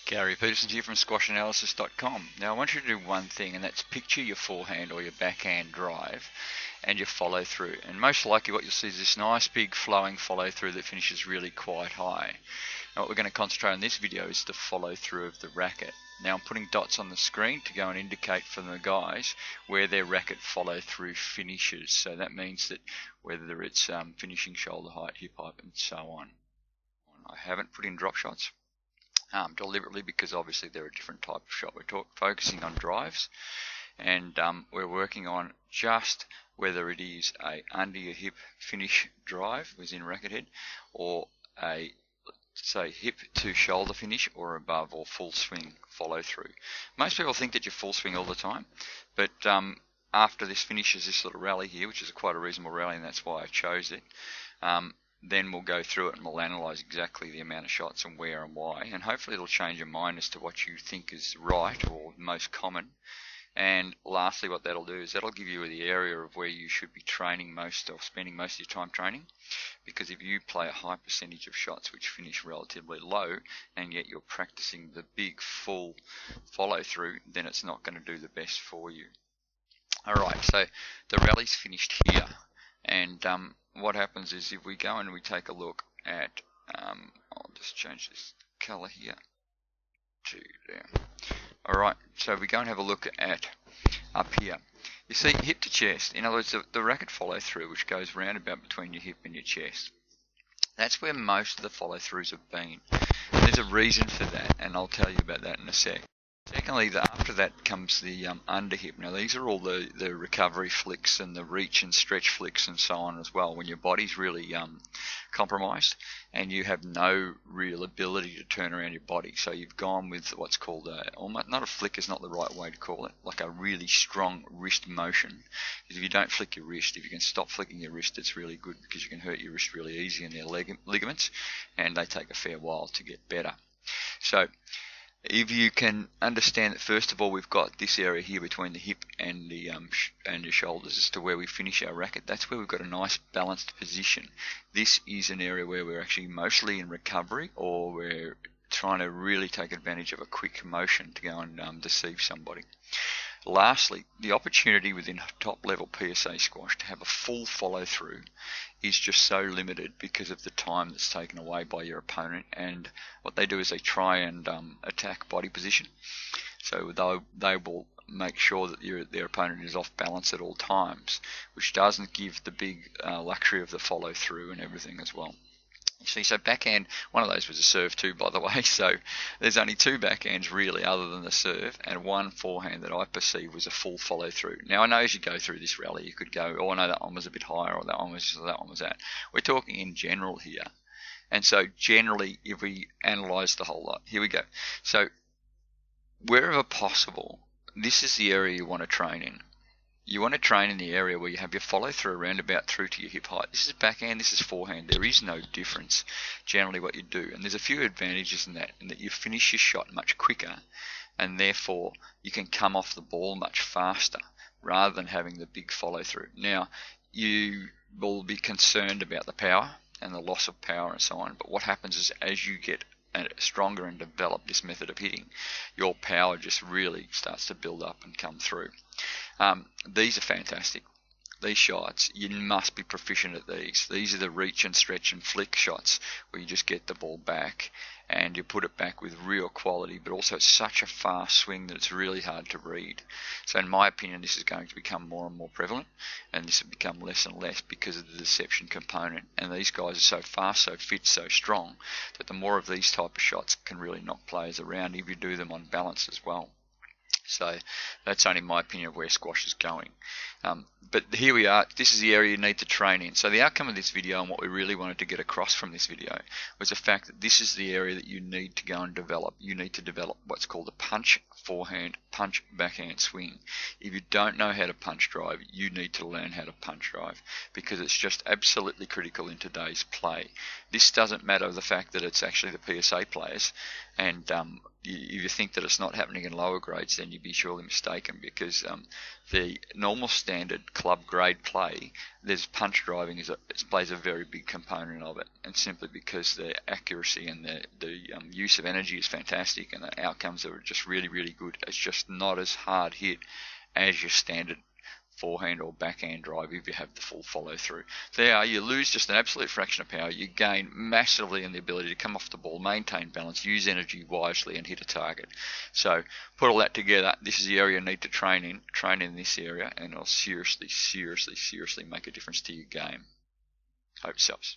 Gary Peterson here from squashanalysis.com. Now I want you to do one thing, and that's picture your forehand or your backhand drive and your follow through. And most likely what you'll see is this nice big flowing follow through that finishes really quite high. Now what we're going to concentrate on in this video is the follow through of the racket. Now I'm putting dots on the screen to go and indicate for the guys where their racket follow through finishes. So that means that whether it's finishing shoulder height, hip height and so on. I haven't put in drop shots. Deliberately, because obviously they're a different type of shot. We're focusing on drives, and we're working on just whether it is a under your hip finish drive within racket head, or a say hip to shoulder finish, or above or full swing follow through. Most people think that you're full swing all the time, but after this finishes this little rally here, which is quite a reasonable rally, and that's why I chose it. Then we'll go through it and we'll analyse exactly the amount of shots and where and why, and hopefully it'll change your mind as to what you think is right or most common. And lastly, what that'll do is that'll give you the area of where you should be training most, or spending most of your time training, because if you play a high percentage of shots which finish relatively low and yet you're practicing the big full follow through, then it's not going to do the best for you. Alright, so the rally's finished here, and what happens is if we go and we take a look at, I'll just change this color here to there. Alright, so we go and have a look at up here. You see hip to chest, in other words the racket follow through, which goes round about between your hip and your chest. That's where most of the follow throughs have been. And there's a reason for that, and I'll tell you about that in a sec. Secondly, after that comes the under hip. Now these are all the recovery flicks and the reach and stretch flicks and so on as well, when your body's really compromised and you have no real ability to turn around your body. So you've gone with what's called almost, not a flick is not the right way to call it, like a really strong wrist motion. Because if you don't flick your wrist, if you can stop flicking your wrist, it's really good, because you can hurt your wrist really easy in their ligaments, and they take a fair while to get better. So if you can understand that, first of all, we've got this area here between the hip and the shoulders as to where we finish our racket. That's where we've got a nice balanced position. This is an area where we're actually mostly in recovery, or we're trying to really take advantage of a quick motion to go and deceive somebody. Lastly, the opportunity within top level PSA squash to have a full follow through is just so limited because of the time that's taken away by your opponent, and what they do is they try and attack body position. So they will make sure that their opponent is off balance at all times, which doesn't give the big luxury of the follow through and everything as well. You see, so backhand, one of those was a serve too, by the way, so there's only two backhands really other than the serve, and one forehand that I perceive was a full follow through. Now I know as you go through this rally you could go, oh no, that one was a bit higher, or that one was that. We're talking in general here, and so generally if we analyse the whole lot, here we go. So wherever possible, this is the area you want to train in. You want to train in the area where you have your follow through around about through to your hip height. This is backhand, this is forehand. There is no difference generally what you do, and there's a few advantages in that you finish your shot much quicker, and therefore you can come off the ball much faster rather than having the big follow through. Now you will be concerned about the power and the loss of power and so on, but what happens is as you get stronger and develop this method of hitting, your power just really starts to build up and come through. These are fantastic. These shots, you must be proficient at these. These are the reach and stretch and flick shots where you just get the ball back and you put it back with real quality, but also it's such a fast swing that it's really hard to read. So in my opinion, this is going to become more and more prevalent, and this will become less and less because of the deception component. And these guys are so fast, so fit, so strong that the more of these type of shots can really knock players around if you do them on balance as well. So that's only my opinion of where squash is going. But here we are. This is the area you need to train in. So the outcome of this video, and what we really wanted to get across from this video, was the fact that this is the area that you need to go and develop. You need to develop what's called a punch forehand, punch backhand swing. If you don't know how to punch drive, you need to learn how to punch drive, because it's just absolutely critical in today's play. This doesn't matter the fact that it's actually the PSA players, and if you think that it's not happening in lower grades, then you'd be surely mistaken, because the normal standard club grade play, there's punch driving it plays a very big component of it, and simply because the accuracy and the use of energy is fantastic, and the outcomes are just really, really good. It's just not as hard hit as your standard forehand or backhand drive if you have the full follow through. There, you lose just an absolute fraction of power. You gain massively in the ability to come off the ball, maintain balance, use energy wisely, and hit a target. So put all that together. This is the area you need to train in this area, and it'll seriously make a difference to your game. Hope it helps.